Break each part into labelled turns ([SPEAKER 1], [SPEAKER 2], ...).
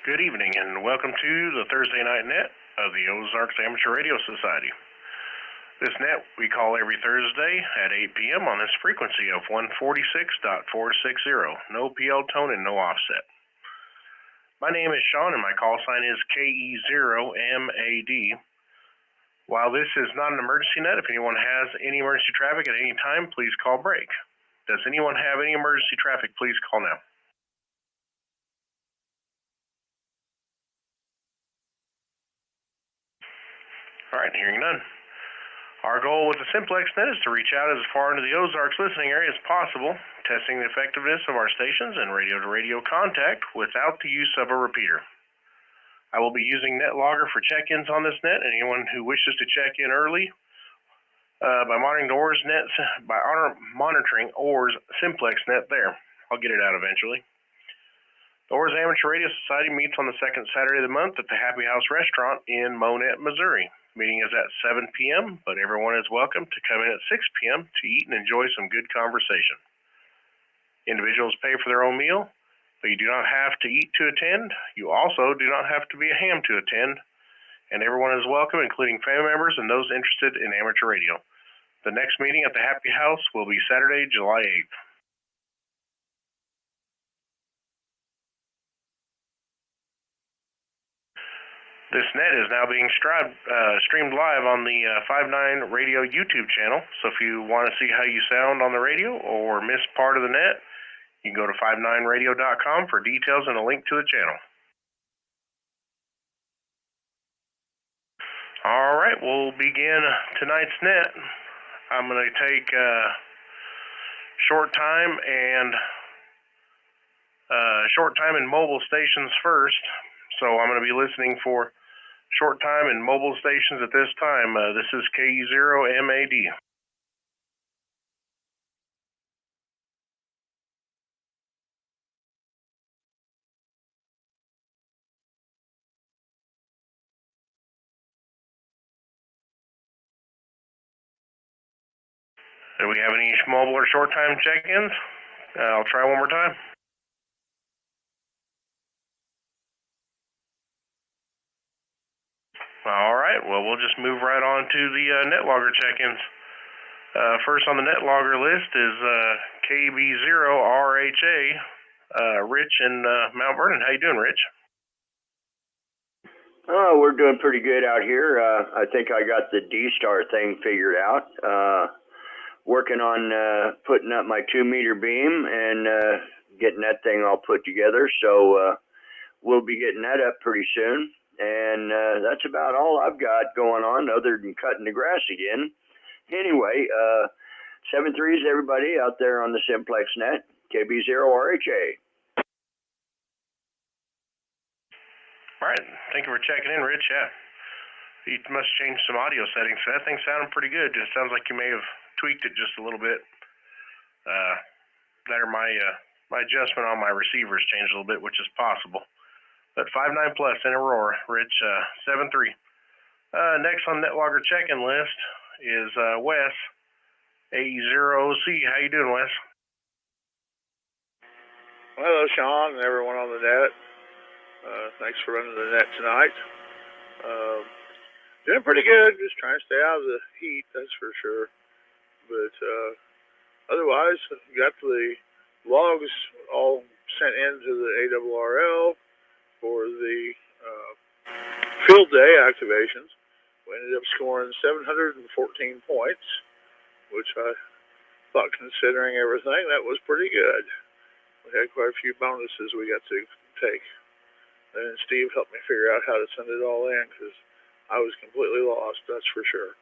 [SPEAKER 1] Good evening and welcome to the Thursday Night Net of the Ozarks Amateur Radio Society. This net we call every Thursday at 8 p.m. on this frequency of 146.460, no PL tone and no offset. My name is Shaun and my call sign is KE0MAD. While this is not an emergency net, if anyone has any emergency traffic at any time, please call break. Does anyone have any emergency traffic? Please call now. All right, hearing none. Our goal with the Simplex Net is to reach out as far into the Ozarks listening area as possible, testing the effectiveness of our stations and radio-to-radio contact without the use of a repeater. I will be using NetLogger for check-ins on this net, and anyone who wishes to check in early by monitoring OARS Simplex Net there. I'll get it out eventually. The OARS Amateur Radio Society meets on the second Saturday of the month at the Happy House Restaurant in Monette, Missouri. Meeting is at 7 p.m., but everyone is welcome to come in at 6 p.m. to eat and enjoy some good conversation. Individuals pay for their own meal, but you do not have to eat to attend. You also do not have to be a ham to attend, and everyone is welcome, including family members and those interested in amateur radio. The next meeting at the Happy House will be Saturday, July 8th. This net is now being streamed live on the 59 Radio YouTube channel, so if you want to see how you sound on the radio or miss part of the net, you can go to 59radio.com for details and a link to the channel. All right, we'll begin tonight's net. I'm going to take short time and mobile stations first, so I'm going to be listening for short time and mobile stations at this time. This is KE0MAD. Do we have any mobile or short time check-ins? I'll try one more time. All right, well, we'll just move right on to the NetLogger check-ins. First on the NetLogger list is KE0RHA, Rich in Mount Vernon. How you doing, Rich?
[SPEAKER 2] Oh, we're doing pretty good out here. I think I got the D-Star thing figured out. Working on putting up my 2-meter beam and getting that thing all put together. So we'll be getting that up pretty soon. And that's about all I've got going on other than cutting the grass again. Anyway, 7-3s everybody out there on the Simplex Net, KB0RHA.
[SPEAKER 1] All right, thank you for checking in, Rich. Yeah, you must change some audio settings. That thing sounded pretty good. It sounds like you may have tweaked it just a little bit. My adjustment on my receivers changed a little bit, which is possible. But 5.9 plus in Aurora, Rich, 7.3. Next on NetLogger check-in list is Wes, AE0OC. How you doing, Wes?
[SPEAKER 3] Hello, Shaun and everyone on the net. Thanks for running the net tonight. Doing pretty good. Just trying to stay out of the heat, that's for sure. But otherwise, got the logs all sent into the ARRL for the field day activations. We ended up scoring 714 points, which I thought, considering everything, that was pretty good. We had quite a few bonuses we got to take. And Steve helped me figure out how to send it all in because I was completely lost, that's for sure.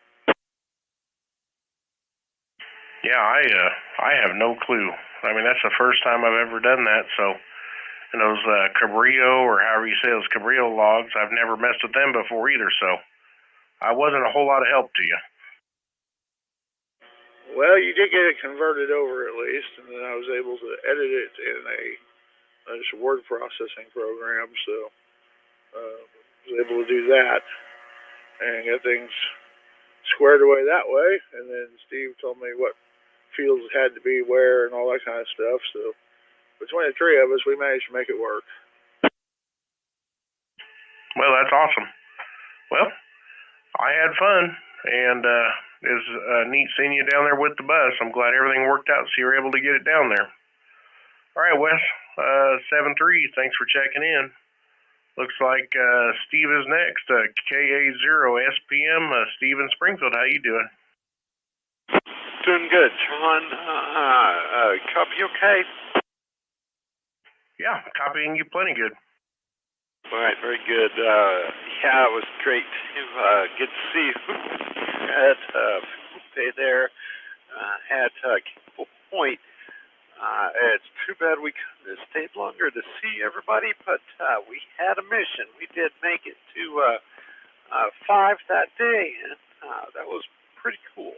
[SPEAKER 1] Yeah, I have no clue. I mean, that's the first time I've ever done that, so... And those Cabrillo, or however you say those Cabrillo logs, I've never messed with them before either, so I wasn't a whole lot of help to you.
[SPEAKER 3] Well, you did get it converted over at least, and then I was able to edit it in just a word processing program, so I was able to do that and get things squared away that way. And then Steve told me what fields had to be where and all that kind of stuff, so between the three of us, we managed to make it work.
[SPEAKER 1] that's awesome. Well, I had fun, and it was neat seeing you down there with the bus. I'm glad everything worked out so you were able to get it down there. All right, Wes, 7-3, thanks for checking in. Looks like Steve is next, KA0SPM, Steve in Springfield. How you doing?
[SPEAKER 4] Doing good, Shaun. Copy okay?
[SPEAKER 1] Yeah, copying you plenty good.
[SPEAKER 4] All right, very good. Yeah, it was great to get to see you at Day there at Cable Point. It's too bad we couldn't have stayed longer to see everybody, but we had a mission. We did make it to 5 that day, and that was pretty cool.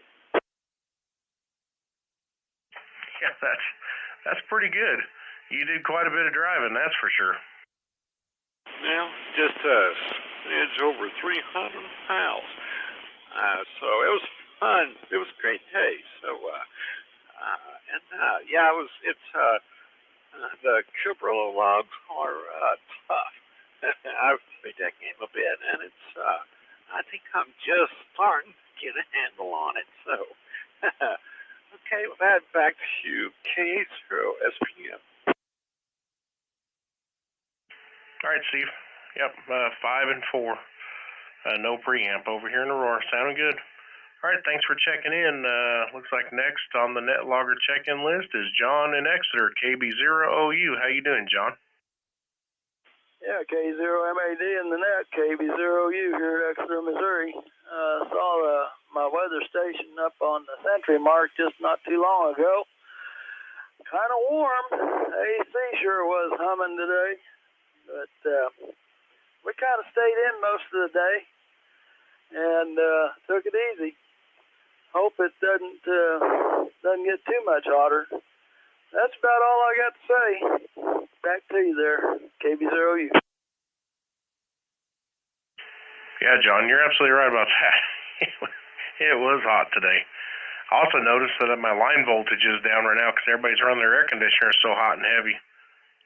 [SPEAKER 1] Yeah, that's pretty good. You did quite a bit of driving, that's for sure.
[SPEAKER 4] Well, just smidge over 300 miles. So it was fun. It was a great day. So, yeah, it's the Cabrillo logs are tough. I've played that game a bit, and it's, I think I'm just starting to get a handle on it. So, okay, with that, back to you, KE0SPM.
[SPEAKER 1] All right, Steve. Yep, 5 and 4. No preamp over here in Aurora. Sounding good. All right, thanks for checking in. Looks like next on the net logger check-in list is John in Exeter, KB0OU. How you doing, John?
[SPEAKER 5] Yeah, KE0MAD in the net, KB0U here at Exeter, Missouri. Saw my weather station up on the Century Mark just not too long ago. Kind of warm. AC sure was humming today. But we kind of stayed in most of the day and took it easy. Hope it doesn't get too much hotter. That's about all I got to say. Back to you there, KB0U.
[SPEAKER 1] Yeah, John, you're absolutely right about that. It was hot today. I also noticed that my line voltage is down right now because everybody's running their air conditioner so hot and heavy.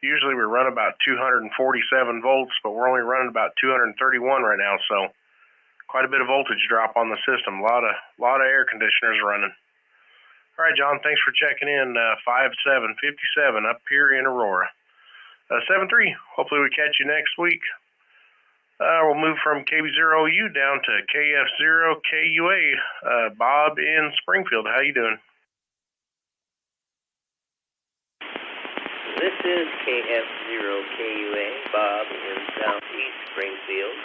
[SPEAKER 1] Usually we run about 247 volts, but we're only running about 231 right now, so quite a bit of voltage drop on the system. A lot of air conditioners running. All right, John, thanks for checking in. 5757 up here in Aurora. 7-3. Hopefully we catch you next week. We'll move from KB0OU down to KF0KUA. Bob in Springfield. How you doing?
[SPEAKER 6] This is KF0KUA, Bob in Southeast Springfield.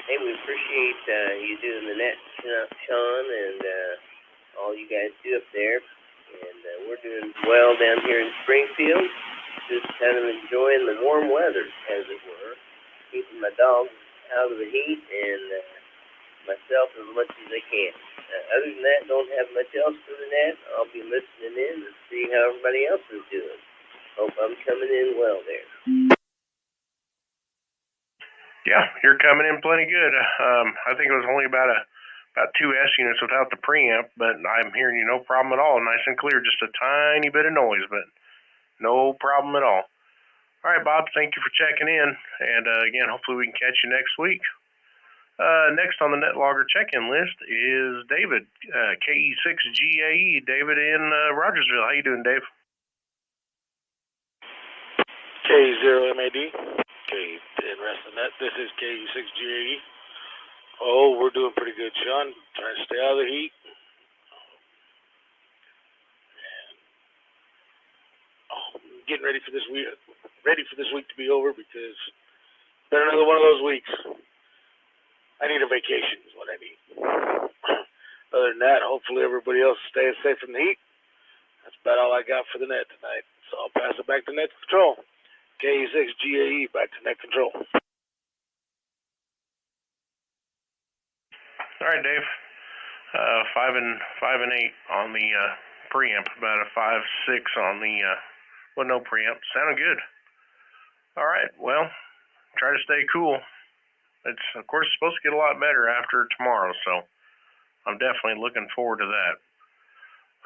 [SPEAKER 6] Hey, we appreciate you doing the net, Shaun, and all you guys do up there. And we're doing well down here in Springfield, just kind of enjoying the warm weather, as it were, keeping my dogs out of the heat and myself as much as I can. Other than that, don't have much else for the net. I'll be listening in to see how everybody else is doing. Hope I'm coming in well there.
[SPEAKER 1] Yeah, you're coming in plenty good. I think it was only about 2 S units without the preamp, but I'm hearing you no problem at all. Nice and clear, just a tiny bit of noise, but no problem at all. All right, Bob, thank you for checking in. And again, hopefully we can catch you next week. Next on the net logger check-in list is David, KE6GAE. David in Rogersville. How you doing, Dave?
[SPEAKER 7] KE0MAD. In RestNet. This is KE6GAE. Oh, we're doing pretty good, Shaun. Trying to stay out of the heat. Getting ready for this week. Ready for this week to be over because it's been another one of those weeks. I need a vacation is what I need. Other than that, hopefully everybody else is staying safe from the heat. That's about all I got for the net tonight. So I'll pass it back to net control. KE6GAE, back to net control.
[SPEAKER 1] All right, Dave. 5 and 8 on the preamp. About a 5-6 on the no preamp. Sounded good. All right. Well, try to stay cool. It's of course supposed to get a lot better after tomorrow, so I'm definitely looking forward to that.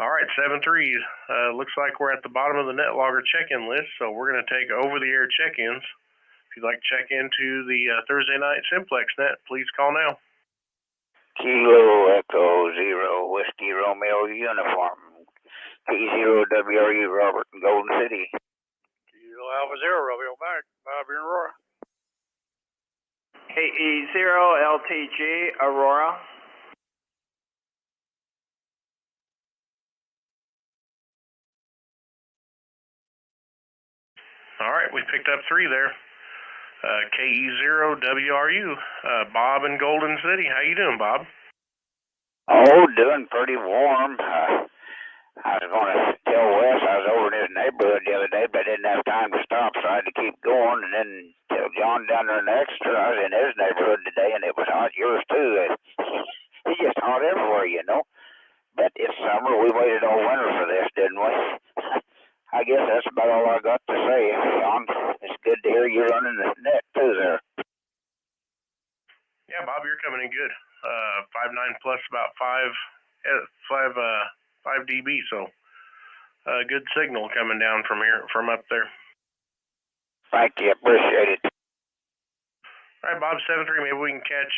[SPEAKER 1] All right, 7-3. Looks like we're at the bottom of the net logger check-in list, so we're going to take over-the-air check-ins. If you'd like to check into the Thursday night Simplex Net, please call now.
[SPEAKER 8] Kilo Echo Zero Whiskey Romeo Uniform. KE0WRU Robert in Golden City.
[SPEAKER 5] Kilo Alpha Zero Romeo back. Bobby and Aurora.
[SPEAKER 9] KE0LTG Aurora.
[SPEAKER 1] All right, we picked up 3 there. KE0WRU, Bob in Golden City. How you doing, Bob?
[SPEAKER 8] Oh, doing pretty warm. I was going to tell Wes I was over in his neighborhood the other day, but I didn't have time to stop, so I had to keep going. And then tell John down there in the extra, I was in his neighborhood today, and it was hot. Yours too. It's just hot everywhere, you know. But it's summer. We waited all winter for this, didn't we? I guess that's about all I got to say, Shaun. It's good to hear you running the net too there.
[SPEAKER 1] Yeah, Bob, you're coming in good. 5.9 plus about 5 dB, so good signal coming down from up there.
[SPEAKER 8] Thank you, appreciate it.
[SPEAKER 1] All right, Bob, 7.3. Maybe we can catch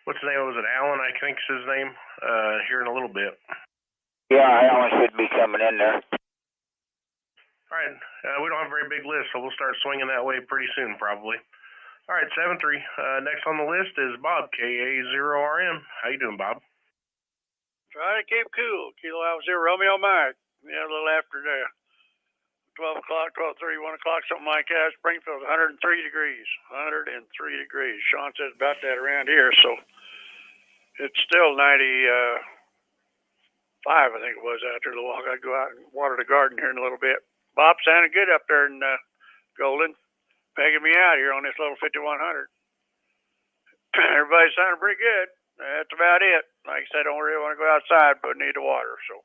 [SPEAKER 1] what's his name? Was it Alan? I think is his name. Here in a little bit.
[SPEAKER 8] Yeah, Alan should be coming in there.
[SPEAKER 1] All right, we don't have a very big list, so we'll start swinging that way pretty soon, probably. All right, 7.3. Next on the list is Bob, KA0RM. How you doing, Bob?
[SPEAKER 5] Try to keep cool. Kilo Alpha Zero Romeo Mike. Yeah, a little after 12 o'clock, 12:30, 1 o'clock, something like that. Springfield, 103 degrees. 103 degrees. Shaun says about that around here, so it's still 95, I think it was, after the walk. I'd go out and water the garden here in a little bit. Bob sounded good up there in Golden, pegging me out here on this little 5100. Everybody sounded pretty good. That's about it. Like I said, I don't really want to go outside, but need the water, so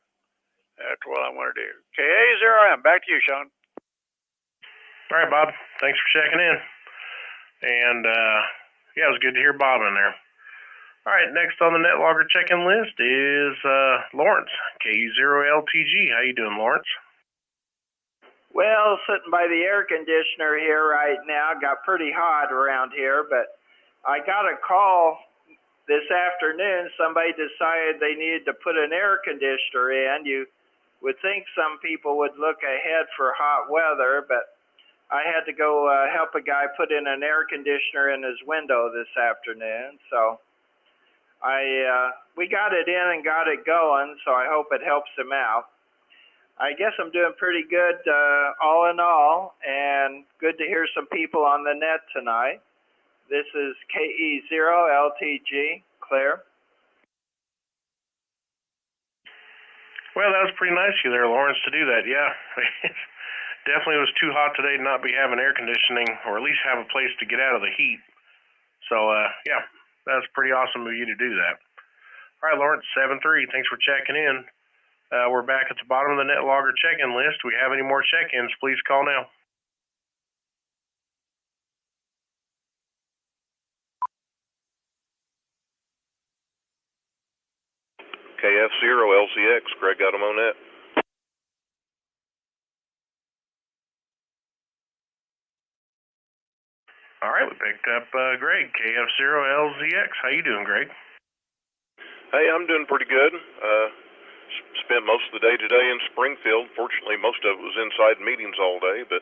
[SPEAKER 5] that's what I'm going to do. KA0M, back to you, Shaun.
[SPEAKER 1] All right, Bob. Thanks for checking in. And, yeah, it was good to hear Bob in there. All right, next on the NetLogger check-in list is Lawrence, KE0LTG. How you doing, Lawrence?
[SPEAKER 9] Well, sitting by the air conditioner here right now. Got pretty hot around here, but I got a call this afternoon. Somebody decided they needed to put an air conditioner in. You would think some people would look ahead for hot weather, but I had to go help a guy put in an air conditioner in his window this afternoon. So we got it in and got it going, so I hope it helps him out. I guess I'm doing pretty good all in all, and good to hear some people on the net tonight. This is KE0LTG, Claire.
[SPEAKER 1] Well, that was pretty nice of you there, Lawrence, to do that. Yeah, definitely was too hot today to not be having air conditioning, or at least have a place to get out of the heat. So, yeah, that was pretty awesome of you to do that. All right, Lawrence, 7.3, thanks for checking in. We're back at the bottom of the NetLogger check-in list. Do we have any more check-ins? Please call now.
[SPEAKER 10] KF0LCX, Greg got him on that.
[SPEAKER 1] All right, we picked up Greg, KF0LZX. How you doing, Greg?
[SPEAKER 10] Hey, I'm doing pretty good. Spent most of the day today in Springfield. Fortunately, most of it was inside meetings all day, but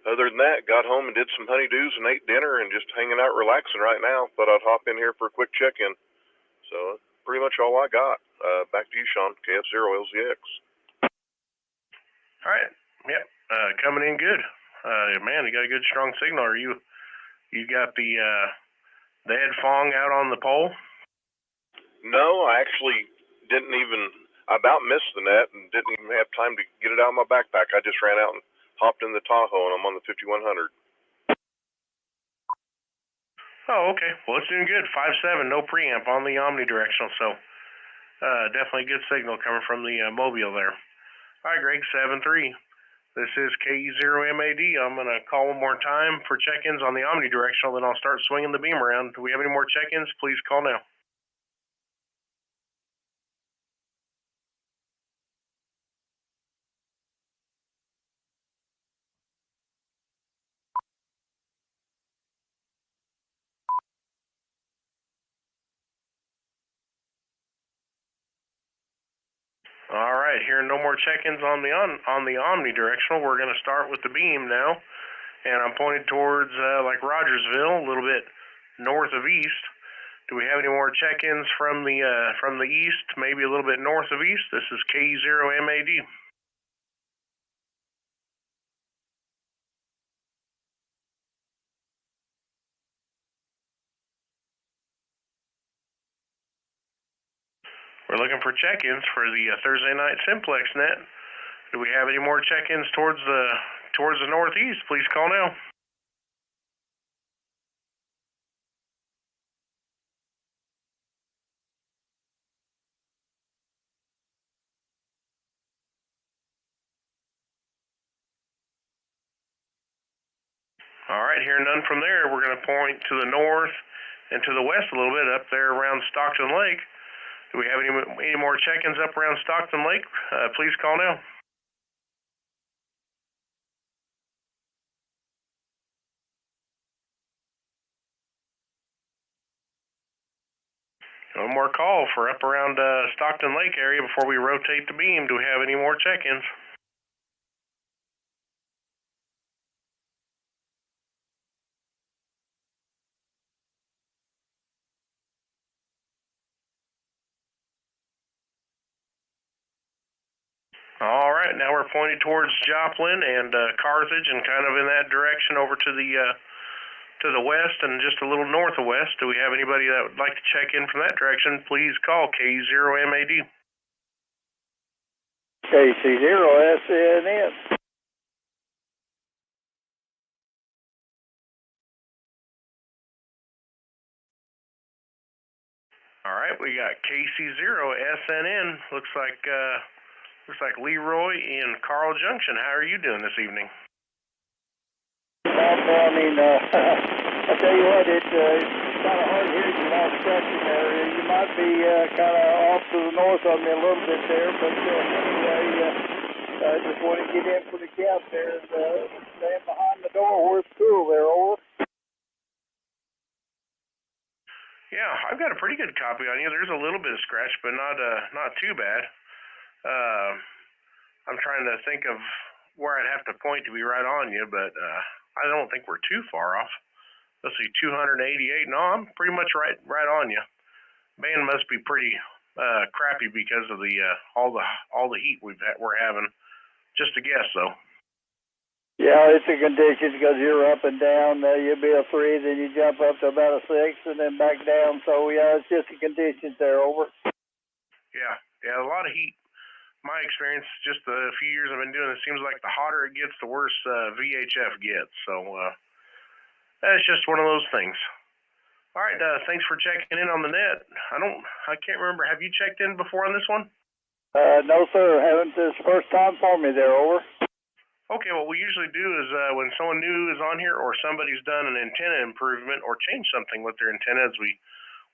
[SPEAKER 10] other than that, got home and did some honeydews and ate dinner and just hanging out relaxing right now. Thought I'd hop in here for a quick check-in. So pretty much all I got. Back to you, Shaun, KF0LZX.
[SPEAKER 1] All right, yep, coming in good. Man, you got a good strong signal. Are you got the head Fong out on the pole?
[SPEAKER 10] No, I actually didn't even, I about missed the net and didn't even have time to get it out of my backpack. I just ran out and hopped in the Tahoe, and I'm on the 5100.
[SPEAKER 1] Oh, okay. Well, it's doing good. 5.7, no preamp on the omnidirectional, so definitely good signal coming from the Mobile there. All right, Greg, 7.3. This is KE0MAD. I'm going to call one more time for check-ins on the omnidirectional, then I'll start swinging the beam around. Do we have any more check-ins? Please call now. All right, hearing no more check-ins on the omnidirectional, we're going to start with the beam now, and I'm pointed towards like Rogersville, a little bit north of east. Do we have any more check-ins from the east, maybe a little bit north of east? This is KE0MAD. We're looking for check-ins for the Thursday night Simplex Net. Do we have any more check-ins towards the northeast? Please call now. All right, here none from there. We're going to point to the north and to the west a little bit up there around Stockton Lake. Do we have any more check-ins up around Stockton Lake? Please call now. One more call for up around Stockton Lake area before we rotate the beam. Do we have any more check-ins? All right, now we're pointed towards Joplin and Carthage and kind of in that direction over to the west and just a little north of west. Do we have anybody that would like to check in from that direction? Please call KE0MAD.
[SPEAKER 5] KC0SNN.
[SPEAKER 1] All right, we got KC0SNN. Looks like Leroy in Carl Junction. How are you doing this evening?
[SPEAKER 5] I mean, I tell you what, it's kind of hard hearing you while structure area. You might be kind of off to the north of me a little bit there, but anyway, I just want to get in for the count there and stand behind the door where it's cool there, over.
[SPEAKER 1] Yeah, I've got a pretty good copy on you. There's a little bit of scratch, but not too bad. I'm trying to think of where I'd have to point to be right on you, but I don't think we're too far off. Let's see, 288. No, I'm pretty much right on you. Band must be pretty crappy because of the all the heat we're having. Just a guess, though.
[SPEAKER 5] Yeah, it's a condition because you're up and down. You'll be a 3, then you jump up to about a 6, and then back down. So yeah, it's just the conditions there, over.
[SPEAKER 1] Yeah, a lot of heat. My experience, just the few years I've been doing it, seems like the hotter it gets, the worse VHF gets. So that's just one of those things. All right, thanks for checking in on the net. I can't remember. Have you checked in before on this one?
[SPEAKER 5] No, sir. Haven't. This first time for me there, over.
[SPEAKER 1] Okay, what we usually do is when someone new is on here or somebody's done an antenna improvement or changed something with their antennas, we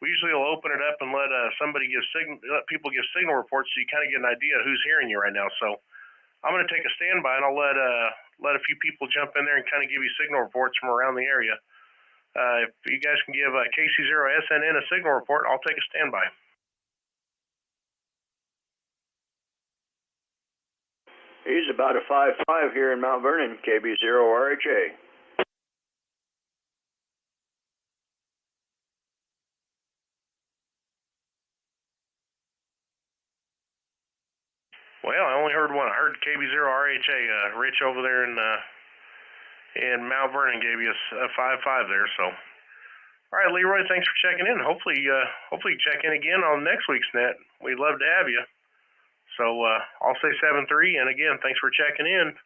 [SPEAKER 1] usually will open it up and let let people give signal reports so you kind of get an idea of who's hearing you right now. So I'm going to take a standby and I'll let a few people jump in there and kind of give you signal reports from around the area. If you guys can give KC0SNN a signal report, I'll take a standby.
[SPEAKER 2] He's about a 5.5 here in Mount Vernon, KB0RHA.
[SPEAKER 1] Well, I only heard one. I heard KB0RHA. Rich over there in Mount Vernon gave you a 5.5 there. So, all right, Leroy, thanks for checking in. Hopefully check in again on next week's net. We'd love to have you. So I'll say 7-3, and again, thanks for checking in.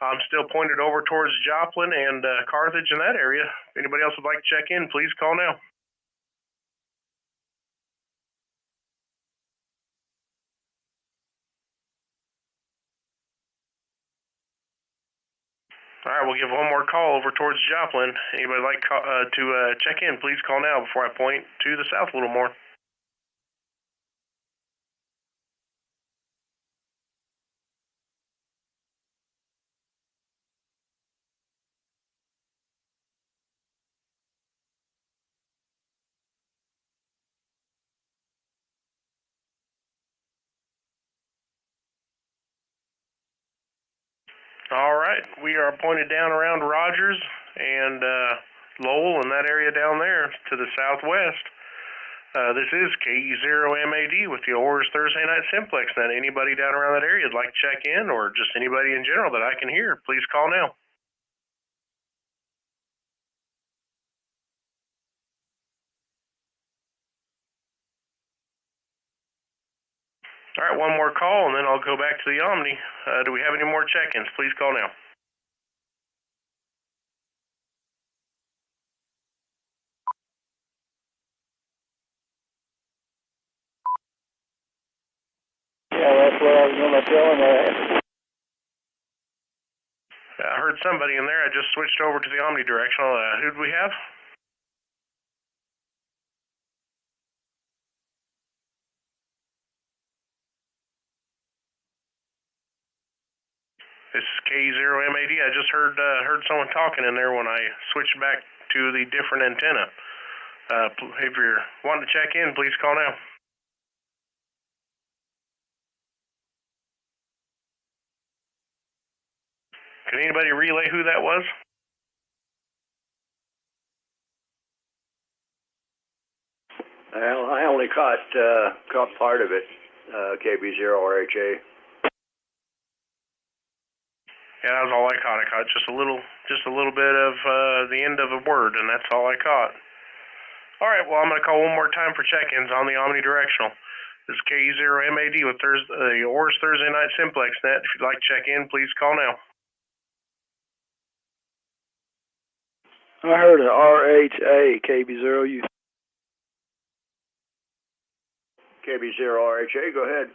[SPEAKER 1] I'm still pointed over towards Joplin and Carthage in that area. If anybody else would like to check in, please call now. All right, we'll give one more call over towards Joplin. Anybody like to check in, please call now before I point to the south a little more. All right, we are pointed down around Rogers and Lowell and that area down there to the southwest. This is KE0MAD with the OARS Thursday Night Simplex Net. Anybody down around that area would like to check in, or just anybody in general that I can hear, please call now. All right, one more call, and then I'll go back to the Omni. Do we have any more check-ins? Please call now.
[SPEAKER 5] Yeah, that's what I was going to tell him.
[SPEAKER 1] I heard somebody in there. I just switched over to the omnidirectional. Who do we have? This is KE0MAD. I just heard someone talking in there when I switched back to the different antenna. If you're wanting to check in, please call now. Can anybody relay who that was?
[SPEAKER 2] Well, I only caught part of it, KB0RHA.
[SPEAKER 1] Yeah, that was all I caught. I caught just a little bit of the end of a word, and that's all I caught. All right, well, I'm going to call one more time for check-ins on the omnidirectional. This is KE0MAD with the OARS Thursday Night Simplex Net. If you'd like to check in, please call now.
[SPEAKER 5] I heard an RHA, KB0U.
[SPEAKER 2] KB0RHA, go ahead.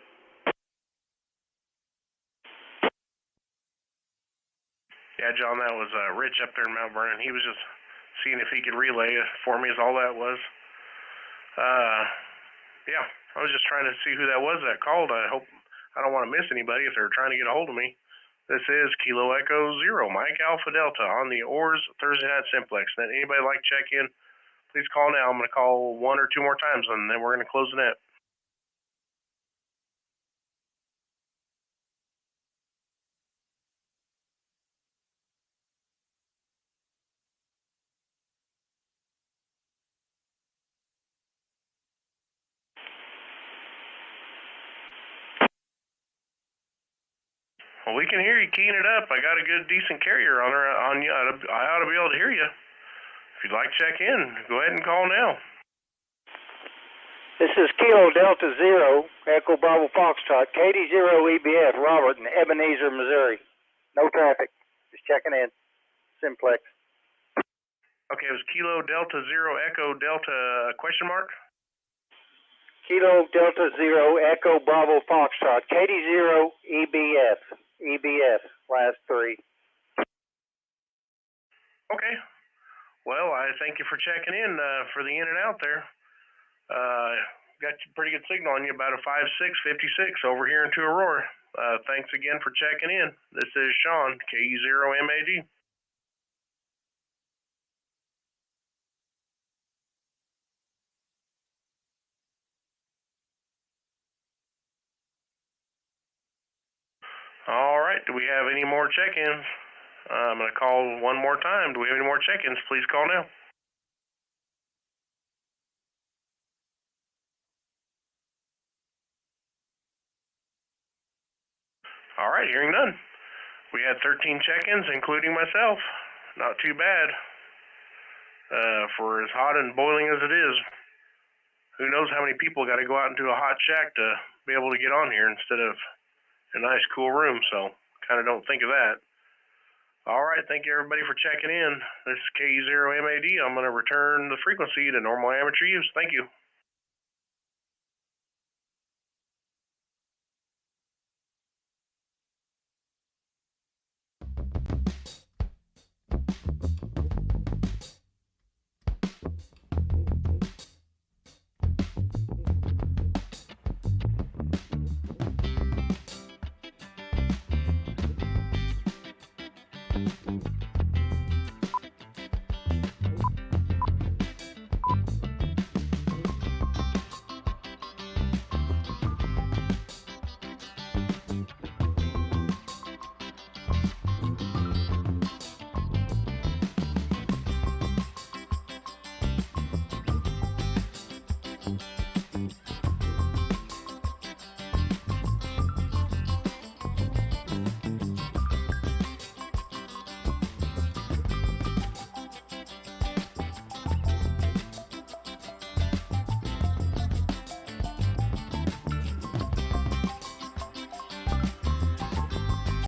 [SPEAKER 1] Yeah, John, that was Rich up there in Mount Vernon. He was just seeing if he could relay it for me is all that was. Yeah, I was just trying to see who that was that called. I don't want to miss anybody if they're trying to get a hold of me. This is Kilo Echo 0, Mike Alpha Delta on the OARS Thursday Night Simplex Net. Anybody like to check in, please call now. I'm going to call one or two more times, and then we're going to close the net. Well, we can hear you keying it up. I got a good, decent carrier on you. I ought to be able to hear you. If you'd like to check in, go ahead and call now.
[SPEAKER 11] This is Kilo Delta 0, Echo Bravo Foxtrot, KD0EBF, Robert in Ebenezer, Missouri. No traffic. Just checking in. Simplex.
[SPEAKER 1] Okay, it was Kilo Delta 0, Echo Delta question mark?
[SPEAKER 11] Kilo Delta 0, Echo Bravo Foxtrot, KD0EBF. EBF, last three.
[SPEAKER 1] Okay. Well, I thank you for checking in for the in and out there. Got a pretty good signal on you, about a 5.656 over here into Aurora. Thanks again for checking in. This is Shaun, KE0MAD. All right, do we have any more check-ins? I'm going to call one more time. Do we have any more check-ins? Please call now. All right, hearing none. We had 13 check-ins, including myself. Not too bad for as hot and boiling as it is. Who knows how many people got to go out into a hot shack to be able to get on here instead of a nice cool room, so kind of don't think of that. All right, thank you everybody for checking in. This is KE0MAD. I'm going to return the frequency to normal amateur use. Thank you.